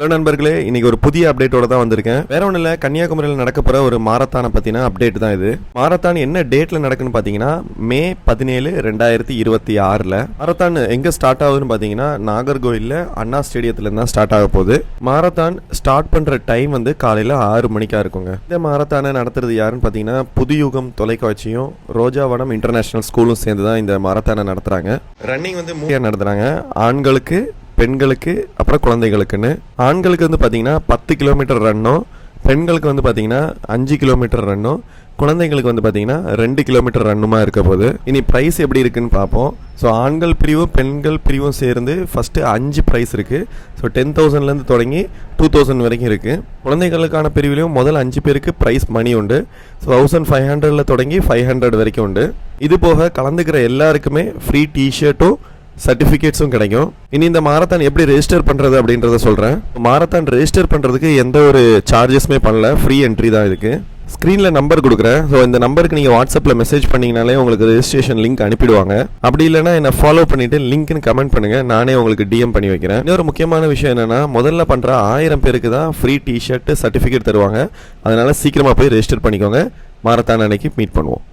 Hello நண்பர்களே, இன்னைக்கு ஒரு புதிய அப்டேட்டோட தான் வந்திருக்கேன். வேற ஒன்றும் இல்லை, கன்னியாகுமரியில் நடக்க போகிற ஒரு மாரத்தானை பற்றின அப்டேட் தான் இது. மாரத்தான் என்ன டேட்டில் நடக்குன்னு பார்த்தீங்கன்னா மே 17, 2026. மாரத்தான் எங்கே ஸ்டார்ட் ஆகுதுன்னு பார்த்தீங்கன்னா நாகர்கோயிலில் அண்ணா ஸ்டேடியத்துலேருந்து தான் ஸ்டார்ட் ஆக போகுது. மாரத்தான் ஸ்டார்ட் பண்ணுற டைம் வந்து காலையில் 6 மணிக்காக இருக்குங்க. இந்த மாரத்தானை நடத்துறது யாருன்னு பார்த்தீங்கன்னா புதுயுகம் தொலைக்காட்சியும் ரோஜாவனம் இன்டர்நேஷனல் ஸ்கூலும் சேர்ந்து தான் இந்த மாரத்தானை நடத்துகிறாங்க. ரன்னிங் வந்து 3 நடத்துகிறாங்க. ஆண்களுக்கு, பெண்களுக்கு, அப்புறம் குழந்தைகளுக்குன்னு. ஆண்களுக்கு வந்து பார்த்தீங்கன்னா 10 கிலோமீட்டர் ரன்னும், பெண்களுக்கு வந்து பார்த்தீங்கன்னா 5 கிலோமீட்டர் ரன்னும், குழந்தைங்களுக்கு வந்து பார்த்தீங்கன்னா 2 கிலோமீட்டர் ரன்னுமா இருக்க போகுது. இனி ப்ரைஸ் எப்படி இருக்குன்னு பார்ப்போம். ஸோ ஆண்கள் பிரிவும் பெண்கள் பிரிவும் சேர்ந்து ஃபஸ்ட்டு 5 ப்ரைஸ் இருக்குது. ஸோ 10,000லேருந்து தொடங்கி 2,000 வரைக்கும் இருக்குது. குழந்தைகளுக்கான பிரிவிலையும் முதல் 5 பேருக்கு ப்ரைஸ் மணி உண்டு. ஸோ 1500 தொடங்கி 500 வரைக்கும் உண்டு. இது போக கலந்துக்கிற எல்லாருக்குமே ஃப்ரீ டிஷர்ட்டும் சர்டிஃபிகேட்ஸும் கிடைக்கும். இனி இந்த மாரத்தான் எப்படி ரெஜிஸ்டர் பண்ணுறது அப்படின்றத சொல்கிறேன். மாரத்தான் ரெஜிஸ்டர் பண்ணுறதுக்கு எந்த ஒரு சார்ஜஸுமே பண்ணல, ஃப்ரீ என்ட்ரி தான் இதுக்கு. ஸ்க்ரீனில் நம்பர் கொடுக்குறேன். ஸோ இந்த நம்பருக்கு நீங்கள் வாட்ஸ்அப்பில் மெசேஜ் பண்ணிங்கனாலே உங்களுக்கு ரெஜிஸ்ட்ரேஷன் லிங்க் அனுப்பிடுவாங்க. அப்படி இல்லைனா என்னை ஃபாலோ பண்ணிவிட்டு லிங்க்னு கமெண்ட் பண்ணுங்கள், நானே உங்களுக்கு டிஎம் பண்ணி வைக்கிறேன். இன்னொரு முக்கியமான விஷயம் என்னென்னா, முதல்ல பண்ணுற 1000 பேருக்கு தான் ஃப்ரீ டிஷர்ட்டு சர்டிஃபிகேட் தருவாங்க. அதனால் சீக்கிரமாக போய் ரெஜிஸ்டர் பண்ணிக்கோங்க. மாரத்தான் அன்னைக்கு மீட் பண்ணுவோம்.